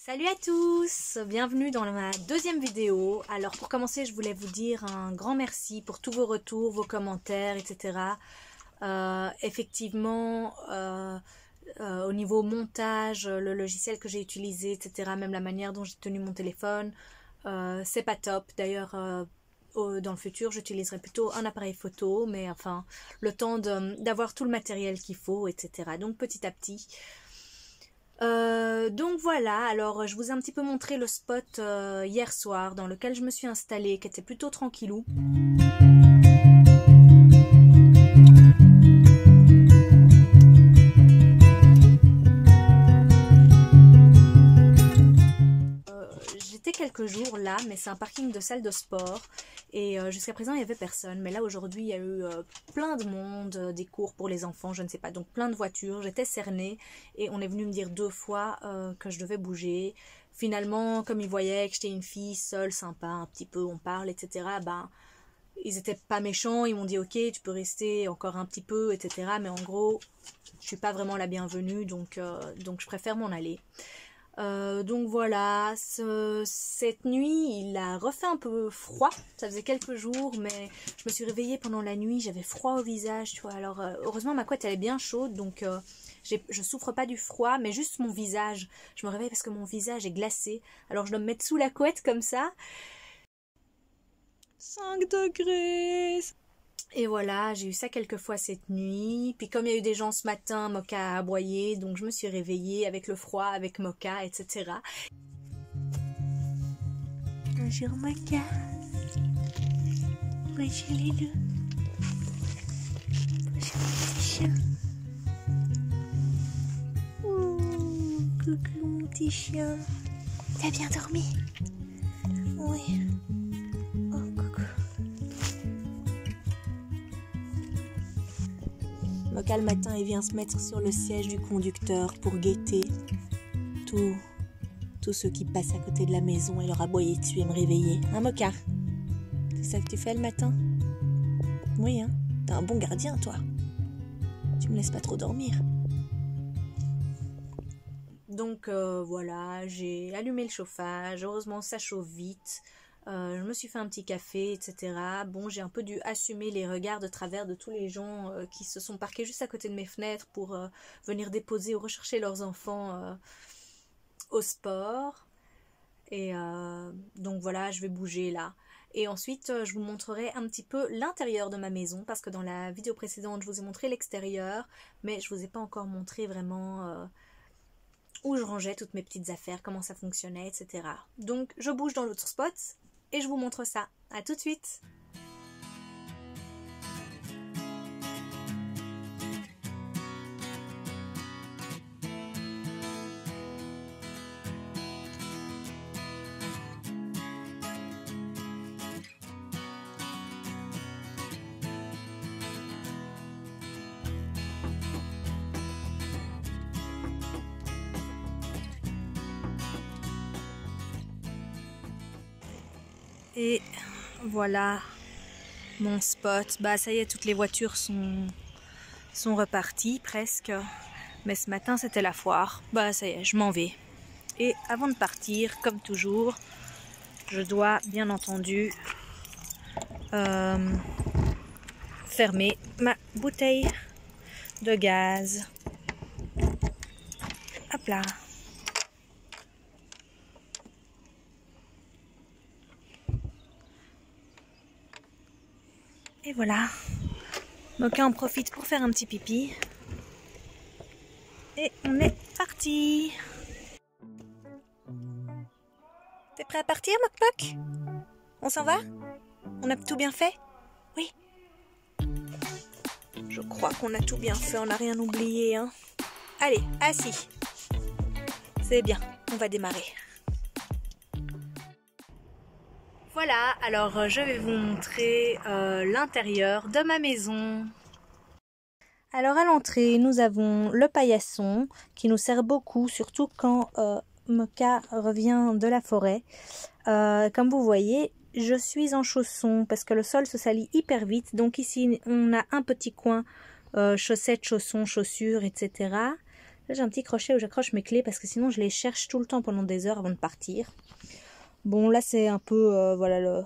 Salut à tous, bienvenue dans ma deuxième vidéo. Alors pour commencer, je voulais vous dire un grand merci pour tous vos retours, vos commentaires, etc. Effectivement, au niveau montage, le logiciel que j'ai utilisé, etc., même la manière dont j'ai tenu mon téléphone, c'est pas top. D'ailleurs, dans le futur, j'utiliserai plutôt un appareil photo, mais enfin, le temps d'avoir tout le matériel qu'il faut, etc. Donc petit à petit. Donc voilà, alors je vous ai un petit peu montré le spot hier soir dans lequel je me suis installée, qui était plutôt tranquillou. J'étais quelques jours là, mais c'est un parking de salle de sport et jusqu'à présent il n'y avait personne, mais là aujourd'hui il y a eu plein de monde, des cours pour les enfants, je ne sais pas, donc plein de voitures. J'étais cernée et on est venu me dire 2 fois que je devais bouger. Finalement, comme ils voyaient que j'étais une fille seule, sympa, un petit peu, on parle, etc., ben ils étaient pas méchants, ils m'ont dit ok tu peux rester encore un petit peu, etc., mais en gros je suis pas vraiment la bienvenue, donc je préfère m'en aller. Donc voilà, cette nuit il a refait un peu froid, ça faisait quelques jours, mais je me suis réveillée pendant la nuit, j'avais froid au visage, tu vois. Alors heureusement ma couette elle est bien chaude, donc je souffre pas du froid, mais juste mon visage, je me réveille parce que mon visage est glacé, alors je dois me mettre sous la couette comme ça. 5 degrés. Et voilà, j'ai eu ça quelques fois cette nuit. Puis comme il y a eu des gens ce matin, Mocha a aboyé, donc je me suis réveillée avec le froid, avec Mocha, etc. Bonjour Mocha. Bonjour les deux. Bonjour mon petit chien. Oh, coucou mon petit chien. T'as bien dormi? Oui. Oh, coucou. Mocha le matin, il vient se mettre sur le siège du conducteur pour guetter tous ceux qui passent à côté de la maison et leur aboyer dessus et me réveiller. Hein Mocha? C'est ça que tu fais le matin? Oui, hein? T'es un bon gardien, toi. Tu me laisses pas trop dormir. Donc voilà, j'ai allumé le chauffage. Heureusement, ça chauffe vite. Je me suis fait un petit café, etc. Bon, j'ai un peu dû assumer les regards de travers de tous les gens qui se sont parqués juste à côté de mes fenêtres pour venir déposer ou rechercher leurs enfants au sport. Et donc voilà, je vais bouger là. Et ensuite, je vous montrerai un petit peu l'intérieur de ma maison, parce que dans la vidéo précédente, je vous ai montré l'extérieur, mais je vous ai pas encore montré vraiment où je rangeais toutes mes petites affaires, comment ça fonctionnait, etc. Donc, je bouge dans l'autre spot et je vous montre ça. À tout de suite! Et voilà mon spot. Bah ça y est, toutes les voitures sont reparties presque. Mais ce matin c'était la foire. Bah ça y est, je m'en vais. Et avant de partir, comme toujours, je dois bien entendu fermer ma bouteille de gaz. Hop là. Et voilà, Mocha en profite pour faire un petit pipi. Et on est parti. T'es prêt à partir, Moc-Moc? On s'en va? On a tout bien fait? Oui. Je crois qu'on a tout bien fait, on n'a rien oublié, hein. Allez, assis. C'est bien, on va démarrer. Voilà, alors je vais vous montrer l'intérieur de ma maison. Alors à l'entrée, nous avons le paillasson qui nous sert beaucoup, surtout quand Mocha revient de la forêt. Comme vous voyez, je suis en chaussons parce que le sol se salit hyper vite. Donc ici, on a un petit coin chaussettes, chaussons, chaussures, etc. Là, j'ai un petit crochet où j'accroche mes clés parce que sinon je les cherche tout le temps pendant des heures avant de partir. Bon, là c'est un peu, voilà, le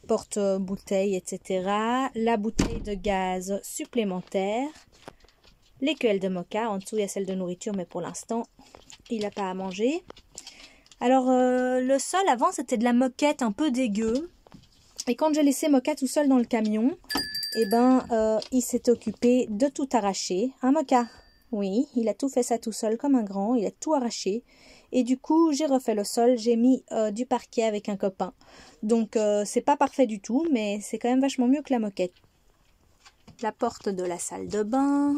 porte-bouteille, etc. La bouteille de gaz supplémentaire. L'écuelle de moka. En dessous, il y a celle de nourriture, mais pour l'instant, il n'a pas à manger. Alors, le sol, avant, c'était de la moquette un peu dégueu. Et quand j'ai laissé Moka tout seul dans le camion, eh ben, il s'est occupé de tout arracher. Hein, Moka? Oui, il a tout fait ça tout seul comme un grand, il a tout arraché. Et du coup, j'ai refait le sol, j'ai mis du parquet avec un copain. Donc, c'est pas parfait du tout, mais c'est quand même vachement mieux que la moquette. La porte de la salle de bain.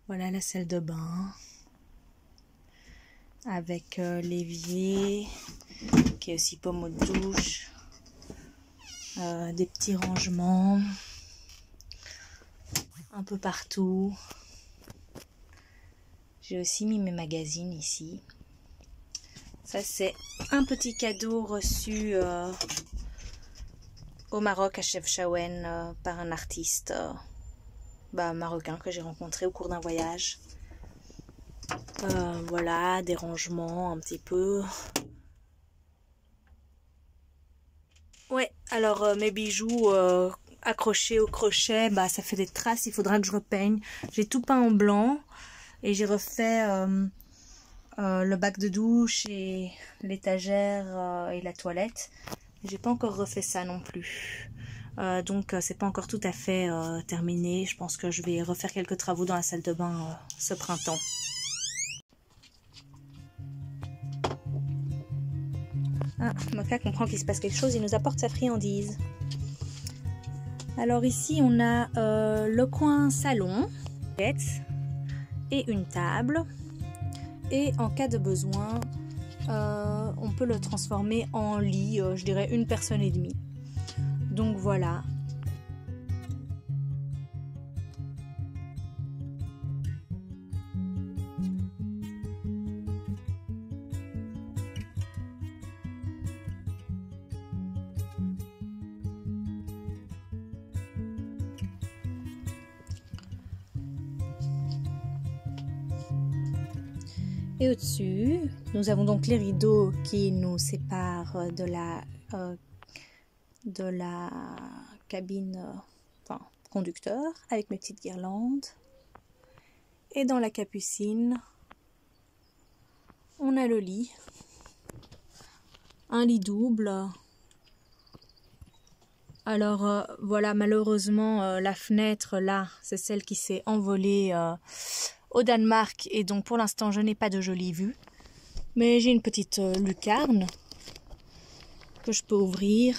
Voilà la salle de bain. Avec l'évier, qui est aussi pommeau de douche. Des petits rangements un peu partout. J'ai aussi mis mes magazines ici. Ça c'est un petit cadeau reçu au Maroc à Chefchaouen par un artiste marocain que j'ai rencontré au cours d'un voyage. Voilà, des rangements un petit peu. Ouais, alors mes bijoux accrochés au crochet, ça fait des traces, il faudra que je repeigne. J'ai tout peint en blanc et j'ai refait le bac de douche et l'étagère et la toilette. J'ai pas encore refait ça non plus. Donc c'est pas encore tout à fait terminé. Je pense que je vais refaire quelques travaux dans la salle de bain ce printemps. Ah, Moka comprend qu'il se passe quelque chose, il nous apporte sa friandise. Alors ici on a le coin salon et une table. Et en cas de besoin, on peut le transformer en lit, je dirais 1 personne et demie. Donc voilà. Et au-dessus, nous avons donc les rideaux qui nous séparent de la cabine conducteur avec mes petites guirlandes. Et dans la capucine, on a le lit. Un lit double. Alors voilà, malheureusement, la fenêtre là, c'est celle qui s'est envolée au Danemark et donc pour l'instant je n'ai pas de jolie vue, mais j'ai une petite lucarne que je peux ouvrir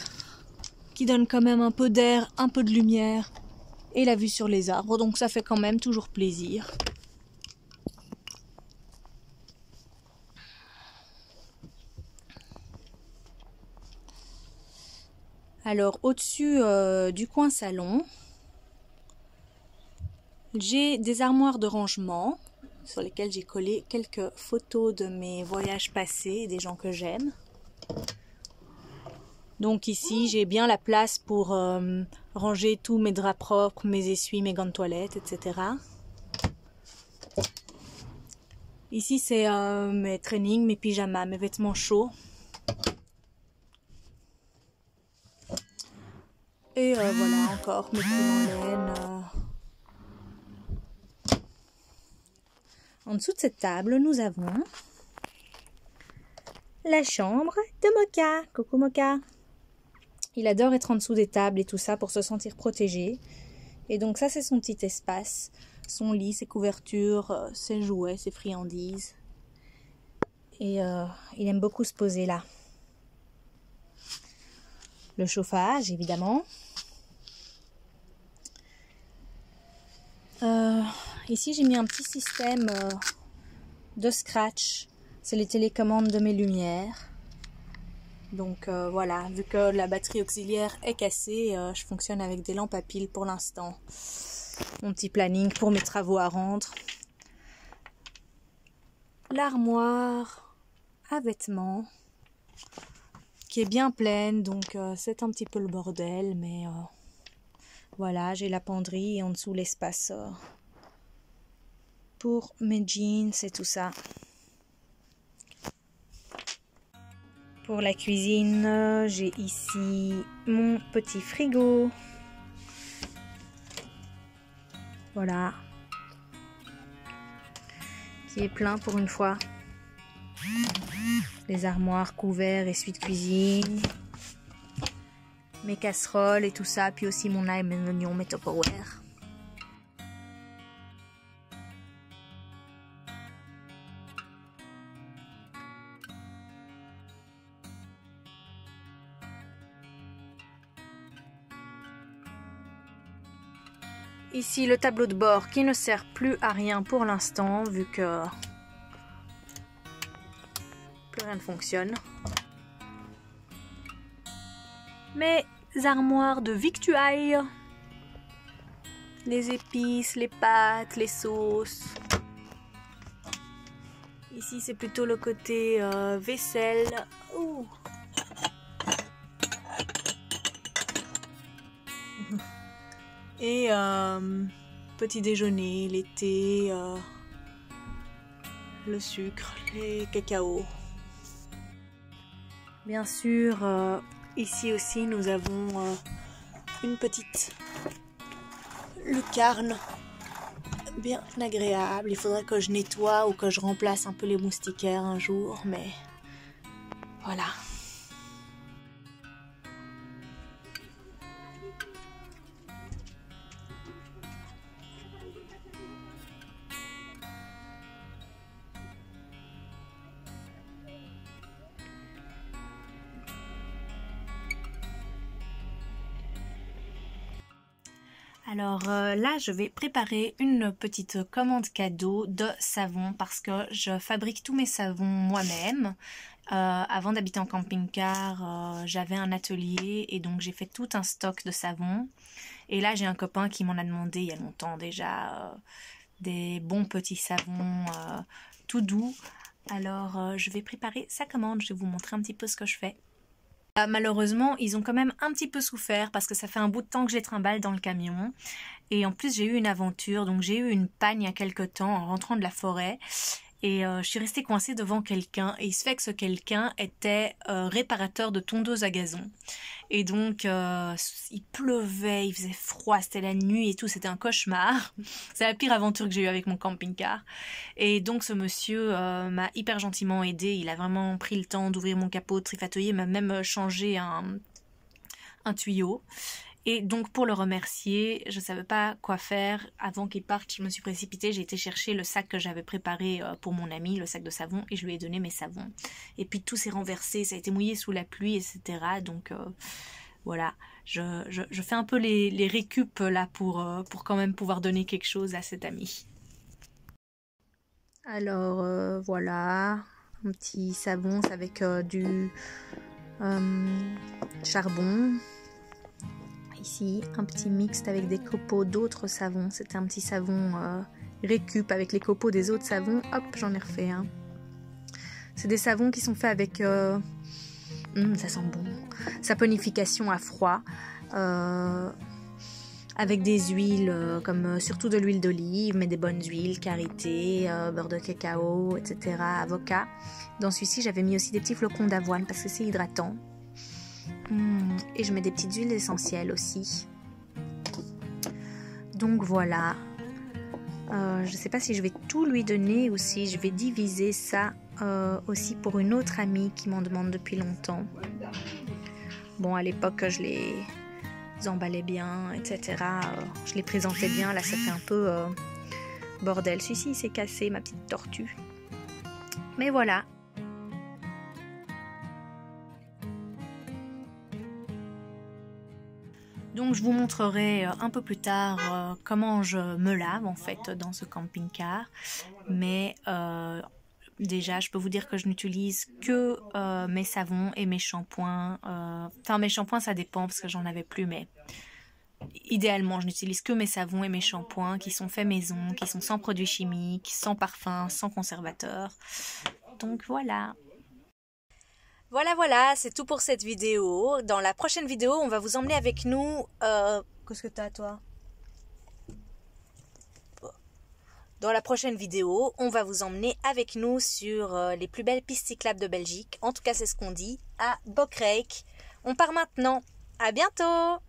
qui donne quand même un peu d'air, un peu de lumière et la vue sur les arbres, donc ça fait quand même toujours plaisir. Alors au-dessus du coin salon, j'ai des armoires de rangement sur lesquelles j'ai collé quelques photos de mes voyages passés et des gens que j'aime. Donc ici, j'ai bien la place pour ranger tous mes draps propres, mes essuies, mes gants de toilette, etc. Ici, c'est mes trainings, mes pyjamas, mes vêtements chauds. Et voilà, encore mes pulls en laine. En dessous de cette table, nous avons la chambre de Moka. Coucou Moka. Il adore être en dessous des tables et tout ça pour se sentir protégé. Et donc ça, c'est son petit espace. Son lit, ses couvertures, ses jouets, ses friandises. Et il aime beaucoup se poser là. Le chauffage, évidemment. Ici, j'ai mis un petit système de scratch. C'est les télécommandes de mes lumières. Donc voilà, vu que la batterie auxiliaire est cassée, je fonctionne avec des lampes à piles pour l'instant. Mon petit planning pour mes travaux à rendre. L'armoire à vêtements. qui est bien pleine, donc c'est un petit peu le bordel, mais voilà, j'ai la penderie et en dessous l'espace pour mes jeans et tout ça. Pour la cuisine, j'ai ici mon petit frigo. Voilà. Qui est plein pour une fois. Les armoires, couverts, essuie-cuisine. Mes casseroles et tout ça. Puis aussi mon ail, mes oignons, mes Tupperware. Ici le tableau de bord qui ne sert plus à rien pour l'instant vu que plus rien ne fonctionne. Mes armoires de victuailles, les épices, les pâtes, les sauces. Ici c'est plutôt le côté vaisselle. Ouh. Et petit déjeuner, les thés, le sucre, les cacao. Bien sûr, ici aussi nous avons une petite lucarne bien agréable. Il faudrait que je nettoie ou que je remplace un peu les moustiquaires un jour, mais voilà. Alors là, je vais préparer une petite commande cadeau de savon parce que je fabrique tous mes savons moi-même. Avant d'habiter en camping-car, j'avais un atelier et donc j'ai fait tout un stock de savons. Et là, j'ai un copain qui m'en a demandé il y a longtemps déjà des bons petits savons tout doux. Alors, je vais préparer sa commande. Je vais vous montrer un petit peu ce que je fais. Malheureusement, ils ont quand même un petit peu souffert parce que ça fait un bout de temps que je les trimballe dans le camion. Et en plus, j'ai eu une aventure. Donc, j'ai eu une panne il y a quelque temps en rentrant de la forêt. Et je suis restée coincée devant quelqu'un. Et il se fait que ce quelqu'un était réparateur de tondeuses à gazon. Et donc, il pleuvait, il faisait froid, c'était la nuit et tout, c'était un cauchemar. C'est la pire aventure que j'ai eue avec mon camping-car. Et donc, ce monsieur m'a hyper gentiment aidé. Il a vraiment pris le temps d'ouvrir mon capot, de trifatoyer, m'a même changé un tuyau. Et donc, pour le remercier, je ne savais pas quoi faire. Avant qu'il parte, je me suis précipitée. J'ai été chercher le sac que j'avais préparé pour mon ami, le sac de savon, et je lui ai donné mes savons. Et puis, tout s'est renversé, ça a été mouillé sous la pluie, etc. Donc, voilà, je fais un peu les récup là pour quand même pouvoir donner quelque chose à cet ami. Alors, voilà, un petit savon avec du charbon. Ici, un petit mixte avec des copeaux d'autres savons. C'était un petit savon récup avec les copeaux des autres savons. Hop, j'en ai refait un. C'est des savons qui sont faits avec... ça sent bon. Saponification à froid. Avec des huiles, comme surtout de l'huile d'olive, mais des bonnes huiles, karité, beurre de cacao, etc. Avocat. Dans celui-ci, j'avais mis aussi des petits flocons d'avoine parce que c'est hydratant. Et je mets des petites huiles essentielles aussi. Donc voilà. Je ne sais pas si je vais tout lui donner ou si je vais diviser ça aussi pour une autre amie qui m'en demande depuis longtemps. Bon, à l'époque, je les emballais bien, etc. Je les présentais bien. Là, ça fait un peu bordel. Celui-ci, il s'est cassé, ma petite tortue. Mais voilà. Donc je vous montrerai un peu plus tard comment je me lave en fait dans ce camping-car. Mais déjà je peux vous dire que je n'utilise que mes savons et mes shampoings. Enfin mes shampoings ça dépend parce que j'en avais plus, mais idéalement je n'utilise que mes savons et mes shampoings qui sont faits maison, qui sont sans produits chimiques, sans parfum, sans conservateur. Donc voilà. Voilà, c'est tout pour cette vidéo. Dans la prochaine vidéo, on va vous emmener avec nous... Qu'est-ce que t'as, toi? Dans la prochaine vidéo, on va vous emmener avec nous sur les plus belles pistes cyclables de Belgique. En tout cas, c'est ce qu'on dit, à Bokrijk. On part maintenant. À bientôt!